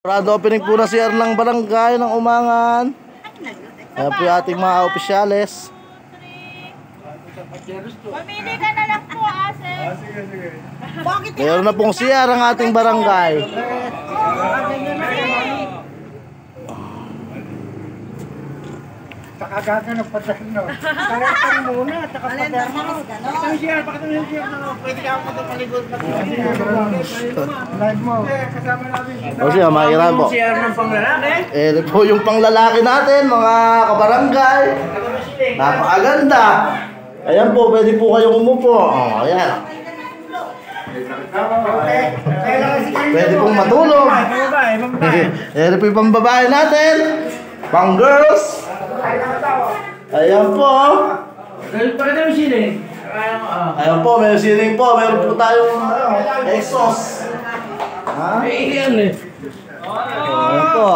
Parado opening po na CR ng barangay ng Umangan. Ayan po yung ating mga opisyales. Mamili ka na lang po, Ase. Sige. Mayroon na pong CR ang ating barangay. Takagaga ng paterno. Kaya muna, taka paterno. Pakitang siya, pwede ka ako ito paligod. Live mo. Kasama namin. O siya, makikiran po. CR ng panglalaki. Eh, po yung panglalaki natin, mga kabarangay. Napakaganda. Ayan po, pwede po kayong umupo. O, ayan. Pwede pong matulog. Ayan po yung pambabae natin. Pang girls. Ayan po. Pakita mo siling. Ayan po, may ceiling po. Meron po tayong exhaust. Ha? Iyan eh. Ayan po.